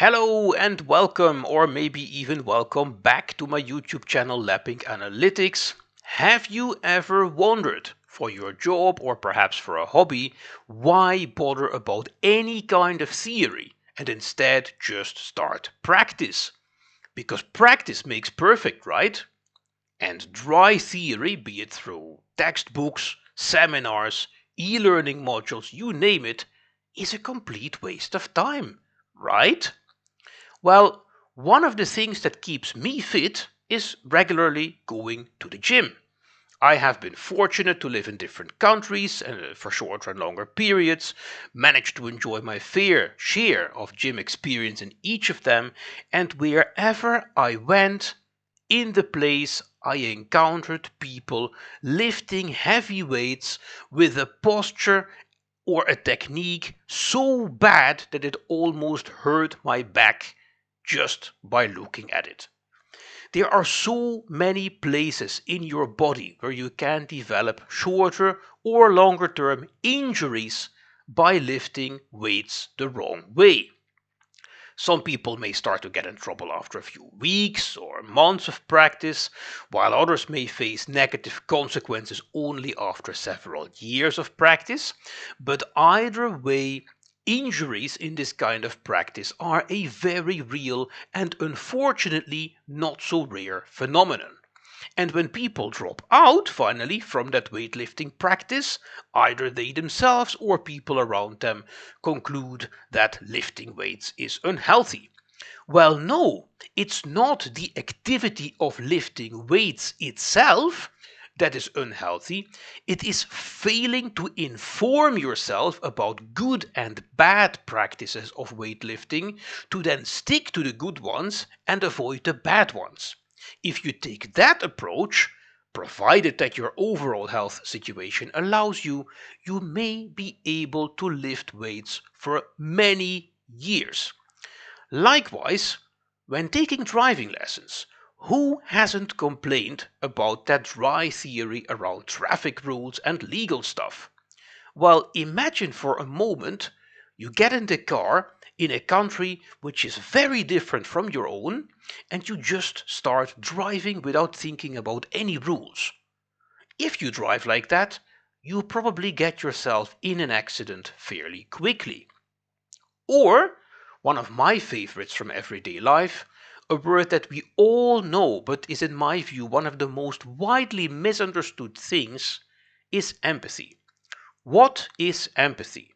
Hello and welcome, or maybe even welcome back to my YouTube channel Lapping Analytics. Have you ever wondered, for your job or perhaps for a hobby, why bother about any kind of theory and instead just start practice? Because practice makes perfect, right? And dry theory, be it through textbooks, seminars, e-learning modules, you name it, is a complete waste of time, right? Well, one of the things that keeps me fit is regularly going to the gym. I have been fortunate to live in different countries for shorter and longer periods, managed to enjoy my fair share of gym experience in each of them, and wherever I went, in the place I encountered people lifting heavy weights with a posture or a technique so bad that it almost hurt my back just by looking at it. There are so many places in your body where you can develop shorter or longer term injuries by lifting weights the wrong way. Some people may start to get in trouble after a few weeks or months of practice, while others may face negative consequences only after several years of practice. But either way, injuries in this kind of practice are a very real and unfortunately not so rare phenomenon. And when people drop out finally from that weightlifting practice, either they themselves or people around them conclude that lifting weights is unhealthy. Well, no, it's not the activity of lifting weights itself that is unhealthy. It is failing to inform yourself about good and bad practices of weightlifting to then stick to the good ones and avoid the bad ones. If you take that approach, provided that your overall health situation allows you, you may be able to lift weights for many years. Likewise, when taking driving lessons, who hasn't complained about that dry theory around traffic rules and legal stuff? Well, imagine for a moment you get in the car in a country which is very different from your own and you just start driving without thinking about any rules. If you drive like that, you probably get yourself in an accident fairly quickly. Or, one of my favorites from everyday life, a word that we all know but is in my view one of the most widely misunderstood things, is empathy. What is empathy?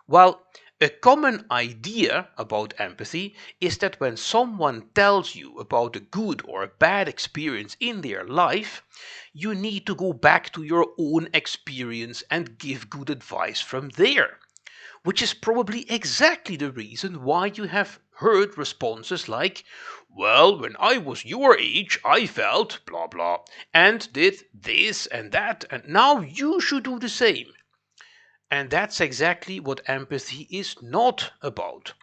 Well, a common idea about empathy is that when someone tells you about a good or a bad experience in their life, you need to go back to your own experience and give good advice from there. Which is probably exactly the reason why you have heard responses like, well, when I was your age, I felt blah blah, and did this and that, and now you should do the same. And that's exactly what empathy is not about.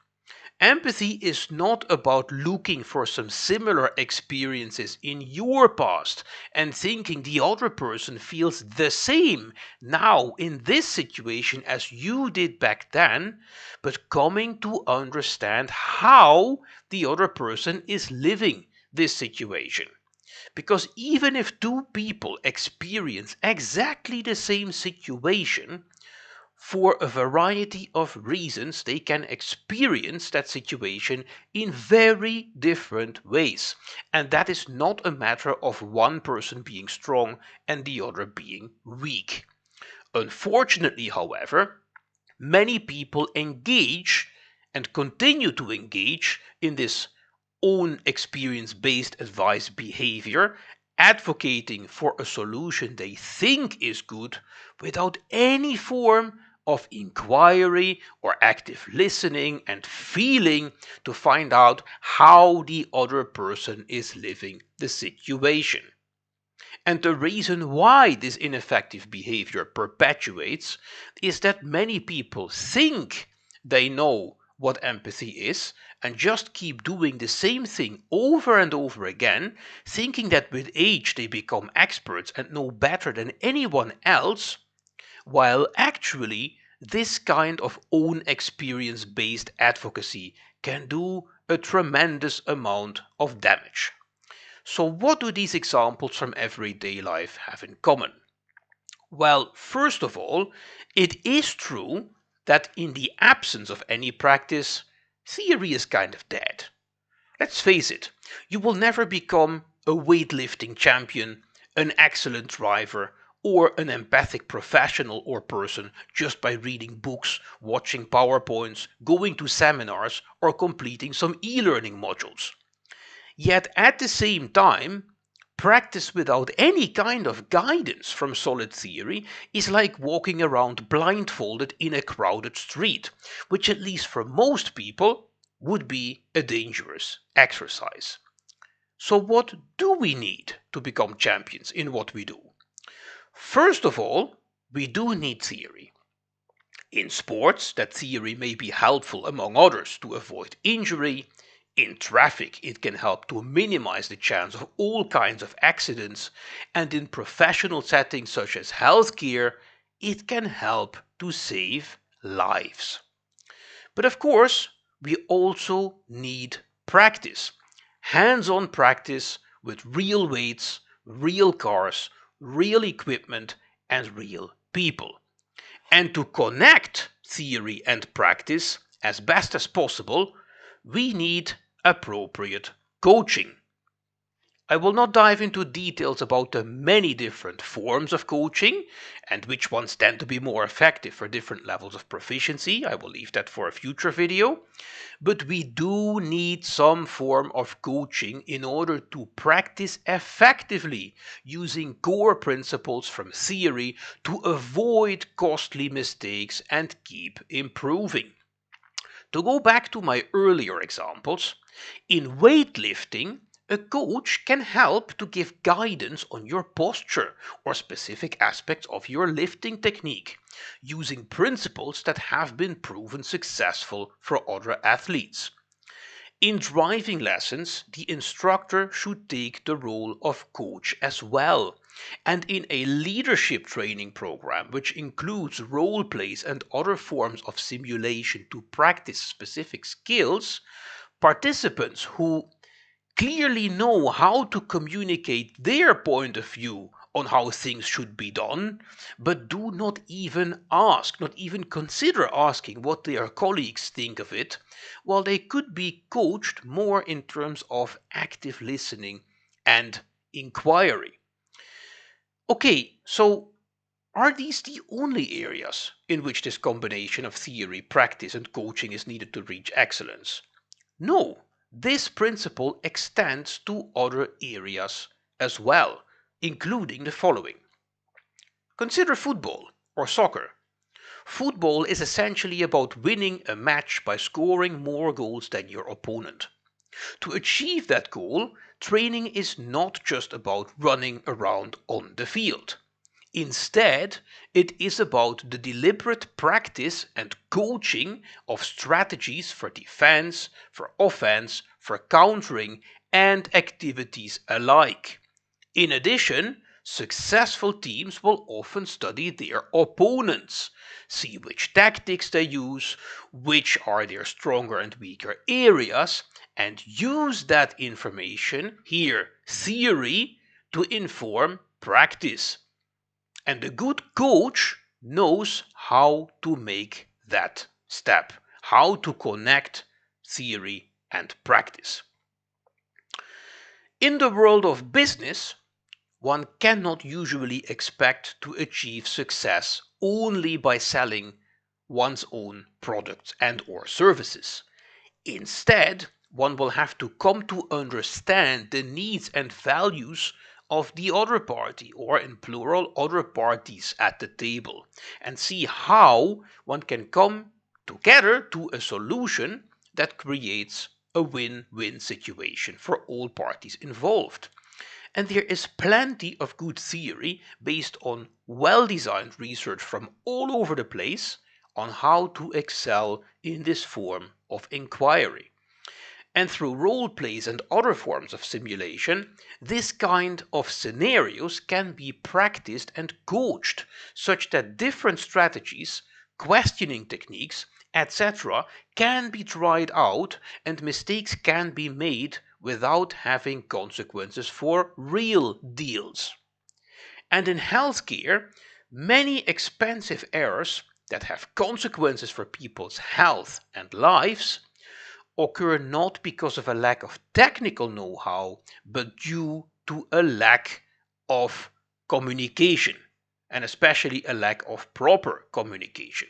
Empathy is not about looking for some similar experiences in your past and thinking the other person feels the same now in this situation as you did back then, but coming to understand how the other person is living this situation. Because even if two people experience exactly the same situation, for a variety of reasons, they can experience that situation in very different ways. And that is not a matter of one person being strong and the other being weak. Unfortunately, however, many people engage and continue to engage in this own experience based advice behavior, advocating for a solution they think is good without any form of inquiry or active listening and feeling to find out how the other person is living the situation. And the reason why this ineffective behavior perpetuates is that many people think they know what empathy is and just keep doing the same thing over and over again, thinking that with age they become experts and know better than anyone else, while actually this kind of own experience based advocacy can do a tremendous amount of damage. So what do these examples from everyday life have in common? Well, first of all, it is true that in the absence of any practice, theory is kind of dead. Let's face it, you will never become a weightlifting champion, an excellent driver, or an empathic professional or person just by reading books, watching PowerPoints, going to seminars, or completing some e-learning modules. Yet at the same time, practice without any kind of guidance from solid theory is like walking around blindfolded in a crowded street, which at least for most people would be a dangerous exercise. So what do we need to become champions in what we do? First of all, we do need theory. In sports, that theory may be helpful among others to avoid injury. In traffic, it can help to minimize the chance of all kinds of accidents. And in professional settings such as healthcare, it can help to save lives. But of course, we also need practice. Hands-on practice with real weights, real cars, real equipment, and real people. And to connect theory and practice as best as possible, we need appropriate coaching. I will not dive into details about the many different forms of coaching and which ones tend to be more effective for different levels of proficiency. I will leave that for a future video. But we do need some form of coaching in order to practice effectively using core principles from theory to avoid costly mistakes and keep improving. To go back to my earlier examples, in weightlifting, a coach can help to give guidance on your posture or specific aspects of your lifting technique, using principles that have been proven successful for other athletes. In driving lessons, the instructor should take the role of coach as well. And in a leadership training program, which includes role plays and other forms of simulation to practice specific skills, participants who clearly know how to communicate their point of view on how things should be done, but do not even ask, not even consider asking what their colleagues think of it, while they could be coached more in terms of active listening and inquiry. Okay, so are these the only areas in which this combination of theory, practice, and coaching is needed to reach excellence? No, this principle extends to other areas as well, including the following. Consider football or soccer. Football is essentially about winning a match by scoring more goals than your opponent. To achieve that goal, training is not just about running around on the field. Instead, it is about the deliberate practice and coaching of strategies for defense, for offense, for countering, and activities alike. In addition, successful teams will often study their opponents, see which tactics they use, which are their stronger and weaker areas, and use that information, here theory, to inform practice. And a good coach knows how to make that step, how to connect theory and practice. In the world of business, one cannot usually expect to achieve success only by selling one's own products and or services. Instead, one will have to come to understand the needs and values of the other party, or in plural, other parties at the table, and see how one can come together to a solution that creates a win-win situation for all parties involved. And there is plenty of good theory based on well-designed research from all over the place on how to excel in this form of inquiry. And through role plays and other forms of simulation, this kind of scenarios can be practiced and coached such that different strategies, questioning techniques, etc., can be tried out and mistakes can be made without having consequences for real deals. And in healthcare, many expensive errors that have consequences for people's health and lives occur not because of a lack of technical know-how, but due to a lack of communication, and especially a lack of proper communication.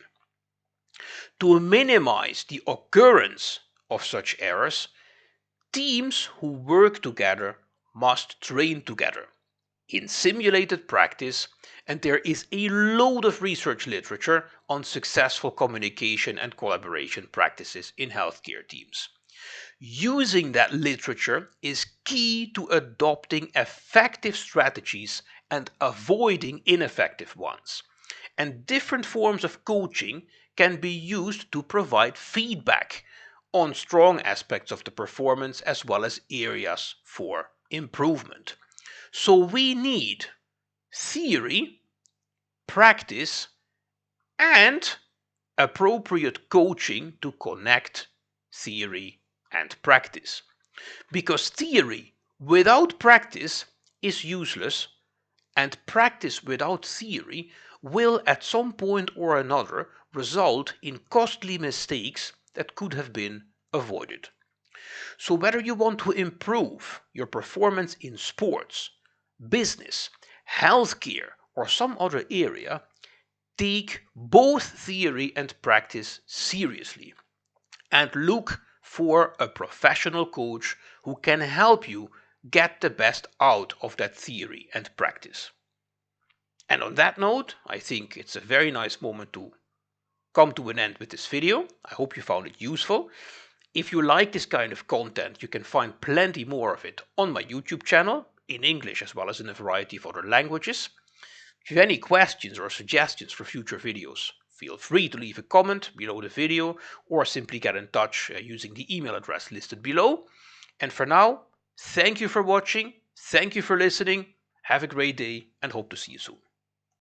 To minimize the occurrence of such errors, teams who work together must train together in simulated practice, and there is a load of research literature on successful communication and collaboration practices in healthcare teams. Using that literature is key to adopting effective strategies and avoiding ineffective ones. And different forms of coaching can be used to provide feedback on strong aspects of the performance as well as areas for improvement. So we need theory, practice, and appropriate coaching to connect theory and practice. Because theory without practice is useless, and practice without theory will at some point or another result in costly mistakes that could have been avoided. So whether you want to improve your performance in sports, business, healthcare, or some other area, take both theory and practice seriously and look for a professional coach who can help you get the best out of that theory and practice. And on that note, I think it's a very nice moment to come to an end with this video. I hope you found it useful. If you like this kind of content, you can find plenty more of it on my YouTube channel, in English as well as in a variety of other languages. If you have any questions or suggestions for future videos, feel free to leave a comment below the video or simply get in touch using the email address listed below. And for now, thank you for watching, thank you for listening, have a great day and hope to see you soon.